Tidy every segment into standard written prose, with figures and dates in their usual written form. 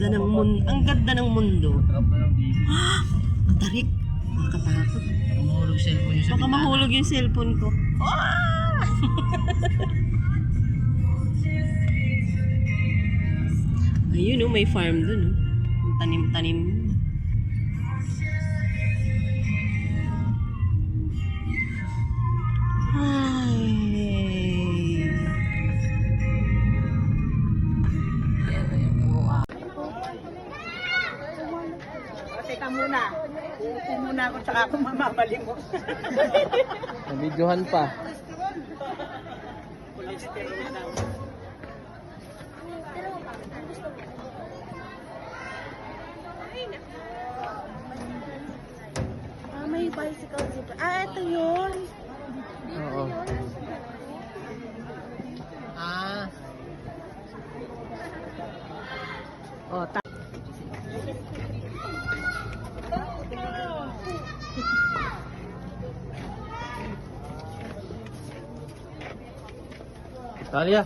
ganda ng mundo. Ang ganda ng mundo. Tarik. Nakakatakot. Mahulog cellphone yung sa Baka mahulog yung cellphone ko. Ah! Ayun, may farm dun. Yung tanim-tanim. Ay. Teka muna. Uupo muna ako tsaka ako mamamali mo. Nabidyohan pa. May bicycle dito. Ito yun. Oo. Oh, Talia.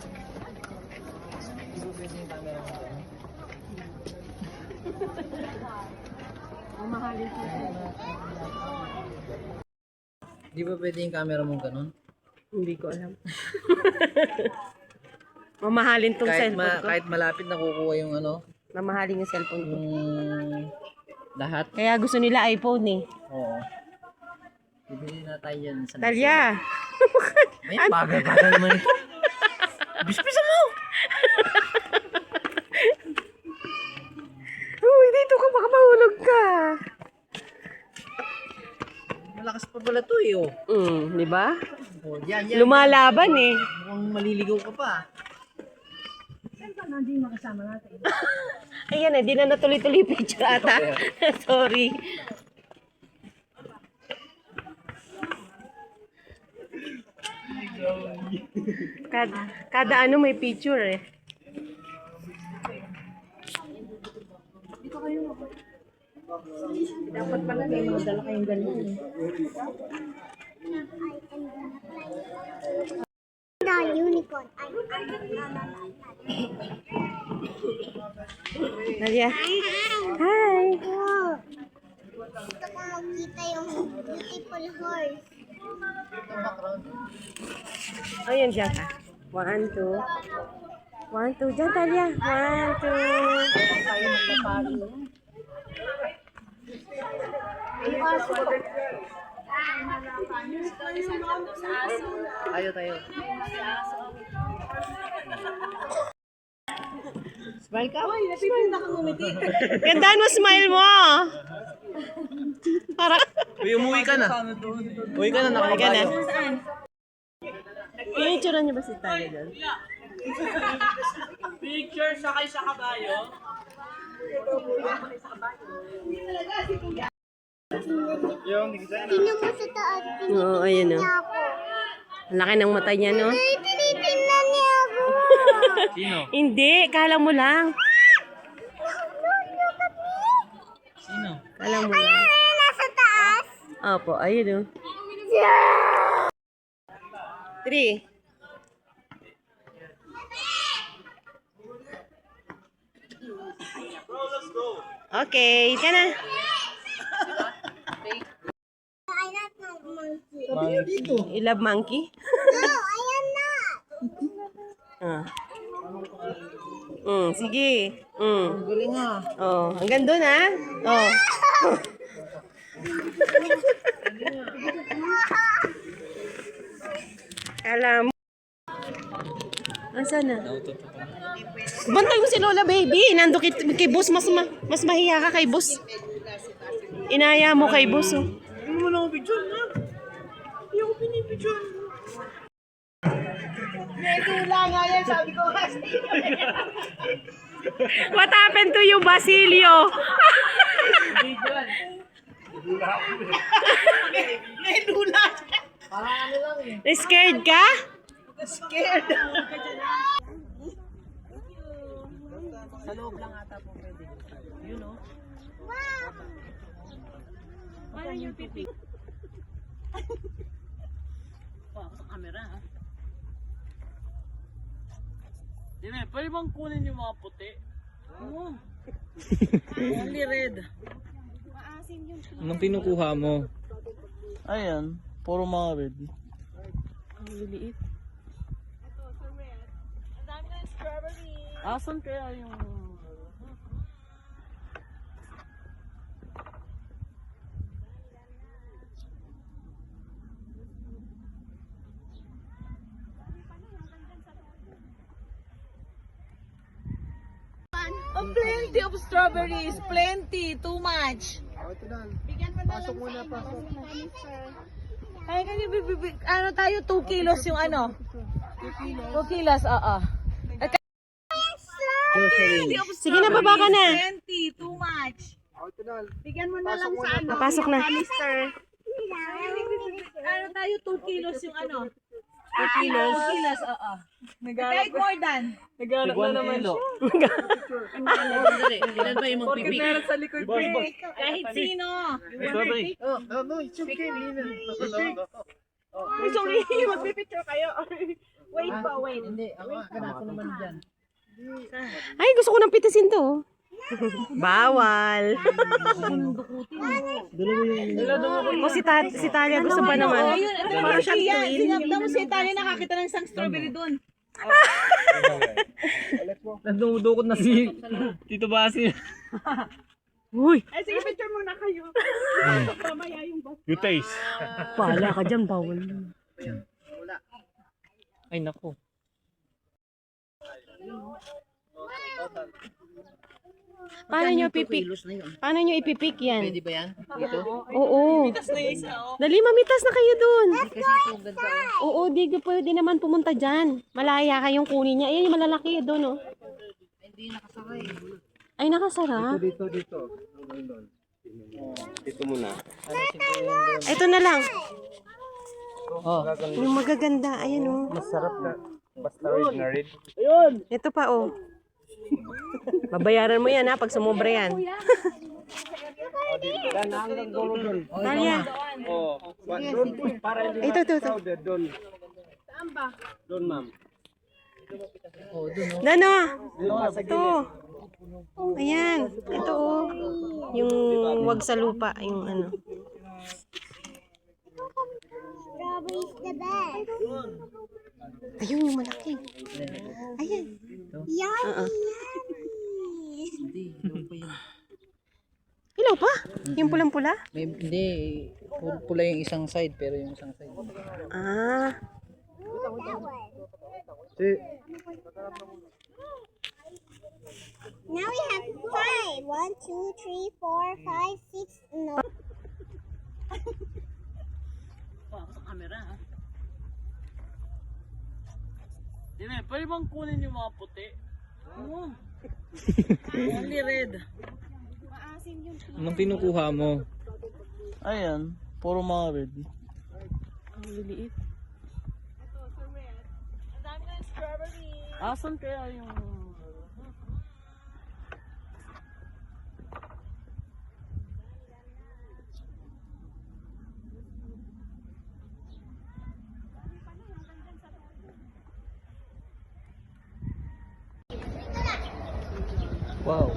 Di ba pwede yung camera mong ganun? hindi ko alam. Mamahalin tong cellphone ko. Kahit malapit nakukuha yung ano, Mamahalin yung cellphone ko. yung lahat. Kaya gusto nila iPhone eh. Oo. Bibili na tayo yan sa Talia! May bagal-bagal naman ito. Bispisa mo! Uy, dito ka, baka mahulog ka. Malakas pa pala to eh, oh. Di ba? Oh, yan. Lumalaban eh. Mukhang maliligaw ka pa. Ayan eh, di na natuloy-tuloy picture ata. Sorry. Kada ano may picture eh. Dapat pala may mga dala kayong ganun eh. Unicorn. Nadia. Hi. Gusto ko makita yung beautiful horse. Ayan dyan ka. 1, 2. 1, 2. Dyan, Talia. 1, 2. Tayo. Smile ka. Gandaan mo smile mo. Para. Uy, umuwi ka na. Uwi ka na, Ka na. nakaligayo. Pinicturean niyo ba si Talia dyan? Picture sakay sa kabayo. Tingnan mo sa taas. Oo, ayun o. Ako. Ang laki ng mata niya, no? Ay, tinitingnan niya ako. Sino? Hindi, kala mo lang. Sino? Kala mo lang. Ay, nasa taas. Opo, ayun o. 3. Okay, ka na. I not know monkey. You love monkey? No, I am not. Ah. Sige. Galing nga. Oh, hanggang doon ha. Oh. Alam mo. Asan na? Bantay mo si Lola, baby. Nando kay boss, mas mahiya ka kay boss. Inaya mo kay boss, oh. Ano mo lang ako picture na? Hindi ako pinipicture. Medula nga yan, sabi ko kasi. What happened to you, Basilio? Medula siya. Parang ano lang eh. Scared ka? Scared. Sa loob lang ata po pwede. Yun o. Paano yung pipi? Sa camera ha. Dime, pwede bang kunin yung mga puti? Oo. Only red. Anong kinukuha mo? Ayan, puro mga red. Ang liliit. Asan kaya yung... Oh, plenty of strawberries. Plenty. Too much. Kaya kanya ano tayo 2 kilos yung ano? 2 kilos, oo. Sige na, baba ka na. Plenty, too much. Bigyan mo na lang sa ano. Napasok na. Ano tayo 2 kilos yung ano? 2 kilos? 2 kilos, oo. Kahit more than. Naghanap na naman siya. Ilan ba yung Porkit meron sa likod ko. Kahit sino. Strawberry. Sorry, magpipicture kayo. Wait pa, wait. Ay, gusto ko nang pitasin to. Bawal. O si Talia gusto pa naman. Ayun, ito yung siya. Sinabda mo si Italia nakakita ng isang strawberry doon. Nandudukot na si Tito Basil. Uy, Ay, sige, picture muna kayo. Mamaya yung boss. You taste. pala ka dyan, bawal. Ay, nako. Paano nyo pipik? Paano nyo ipipik yan? Pwede ba yan? Dito? Oo. Dali, mamitas na kayo dun. Oo, di ka pwede naman pumunta dyan. Malaya kayong kunin niya. Ayan yung malalaki doon, oh. Hindi nakasara eh. Ay, nakasara. Dito. Dito muna. Ito na lang. Oh. Yung magaganda. Ayan, oh. Masarap na. Basta red na red. Ito pa, oh. Babayaran mo yan, ha, pag sumobra yan. Talia. Oh, doon para hindi Ito. crowded doon. Saan ba? Doon, ma'am. Dano. Ito. Ayan. Ito, oh. Yung wag sa lupa. Yung ano. Strawberry is the best. Ayun, yung malaki. Ayan. Yummy. Hindi, yung pa yun. Hilaw pa? Yung pulang-pula? Hindi, pula yung isang side, pero yung isang side. Ah. Now we have 5. 1, 2, 3, 4, 5, 6. No. Hindi, pwede bang kunin yung mga puti? Oo. Only red. Anong kinukuha mo? Ayan, puro mga red. Ang liliit. Asan kaya yung... Wow.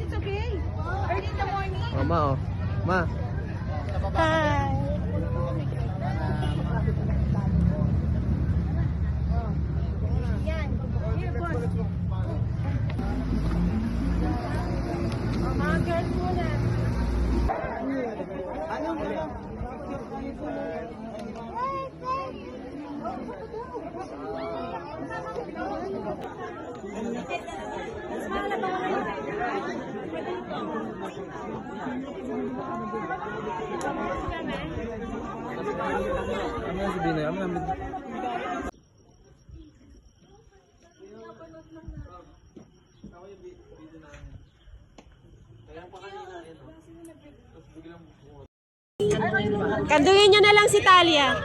It's okay. Early in the morning. Mama, oh. Ma. Hi. Yan. Here, boss. Mga girls muna. Ano yung sabihin na? Ano Kandungin nyo na lang si Talia.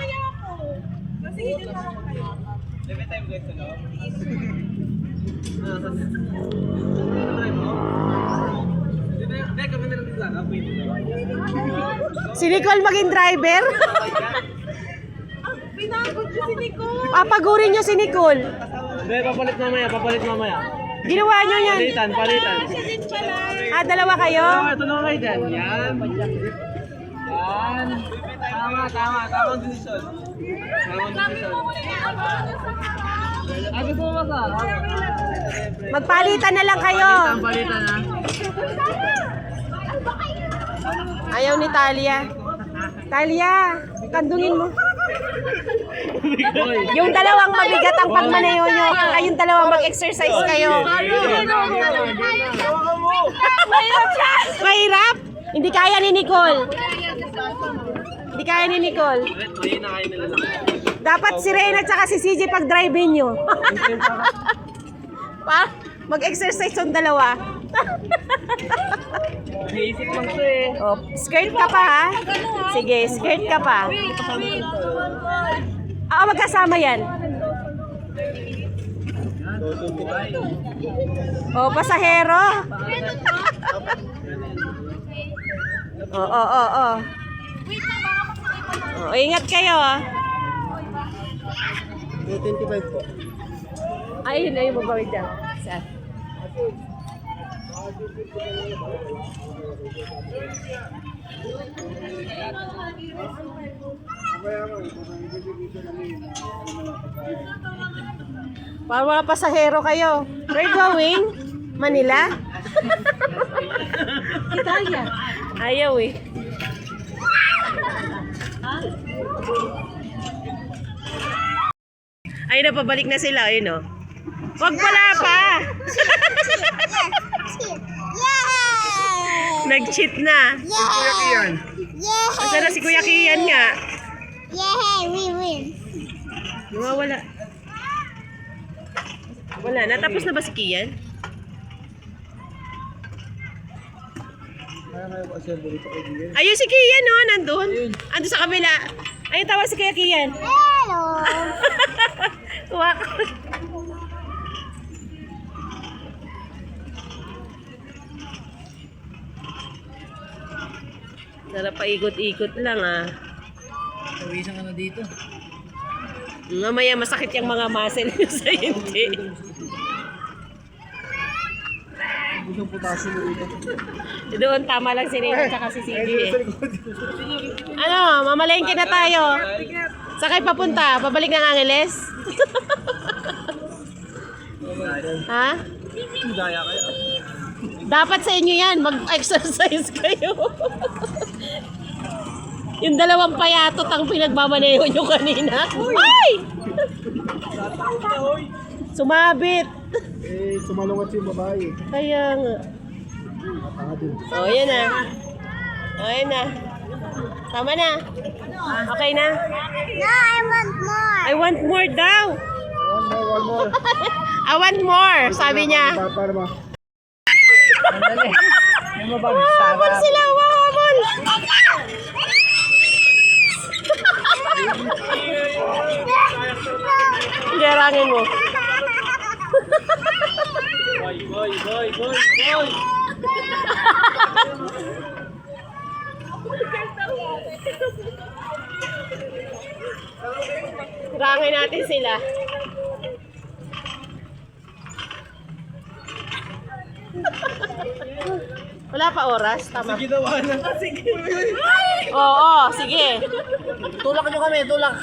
Si Nicole maging driver. Papagurin nyo si Nicole. Hindi, papalit mamaya. Ginawa nyo yan. Palitan. Ah, dalawa kayo? Ito na kayo dyan. Yan. Tamang decision. Ano po ba ka? Magpalitan na lang kayo. Palitan ha. Ayaw ni Talia. Talia, kandungin mo. Yung dalawang mabigat ang pagmaneho nyo. Kayong dalawang mag-exercise kayo. Mahirap? Hindi kaya ni Nicole. Hindi kaya ni Nicole. Dapat si Reyna at saka si CJ pag-drive-in nyo. Pa, mag-exercise yung dalawa. Naisip lang ito eh. Oh, skirt ka pa ha? Sige, skirt ka pa. Ah, magkasama yan. Oh, pasahero. Oh. Oh, ingat kayo ah. 25 po. Ayun, mabawid dyan. Saan? Para mga pasahero kayo. Where going? Manila? Italia. Ayaw eh. Ayun na, pabalik na sila. Ayun o. Wag pala pa! Yay! Nag-cheat na. Yay! Asa na si Kuya Kian nga? Yay! We win! Nawawala. Wala na. Tapos na ba si Kian? Ayun si Kian no, nandun. Ando sa kabila. Ayun, tawag si Kuya Kian. Hello! Tuwak. Sarap paikot-ikot lang ah. Tawisan ka na dito. Mamaya masakit yung mga muscle sa hindi. Gustong putasin mo dito. Doon tama lang si Rina at si CB eh. Ano, mamalengke na tayo. Sakay papunta, pabalik ng Angeles. Ha? Gaya kaya. Dapat sa inyo yan, mag-exercise kayo. Yung dalawang payatot ang pinagmamaneho nyo kanina. Ay! Sumabit. Eh, sumalungat yung babae. Kaya nga. Matanga din. O, yan na. O, yan na. Tama na. Okay na? No, I want more! I want more daw. One more. I want more, sabi niya. Para ma. Andali. May mabag. Habol sila, habol. Garangin mo. Boy. Rangin natin sila. Wala pa oras, tama. Sige daw na. Sige. Oo, sige. Tulak nyo kami, tulak.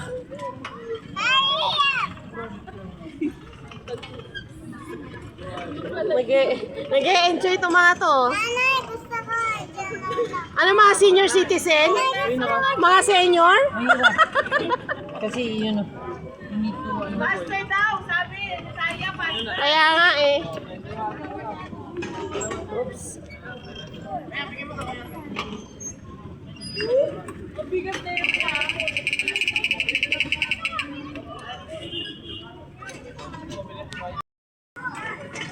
Nag-e-enjoy itong mga to. Nanay, gusto ko! Diyan lang. Ano mga senior citizen? Mga senior? Kasi yun. Master daw, sabi. Saya pa. Kaya nga eh. Oops. Bigat na yun pa.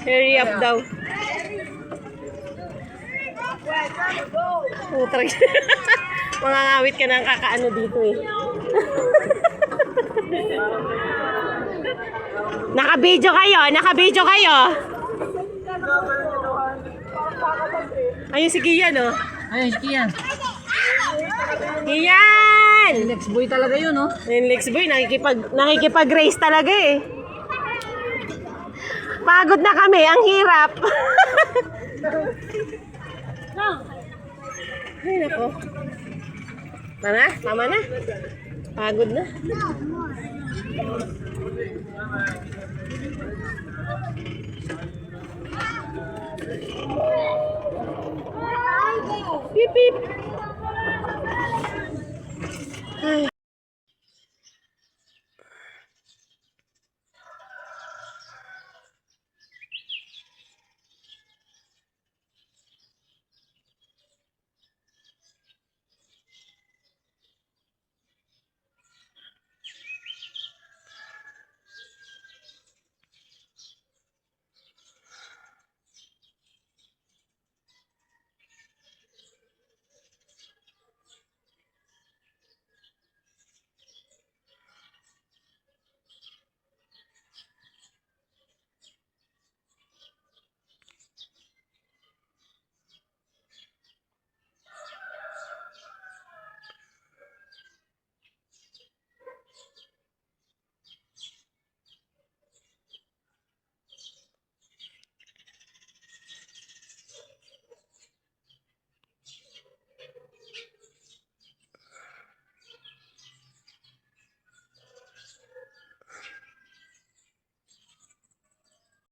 Hurry up daw. Putrag. Mga ngawit ka ng kakaano dito eh. Naka-video kayo, naka-video kayo. Ayun si Kian, oh. Ayun, si Kian. Kian! Next boy talaga yun, no? Yung Lex Boy, nakikipag-race talaga eh. Pagod na kami, ang hirap. Ay, nako. Tama na. Pagod na. Pip, pip. Ay.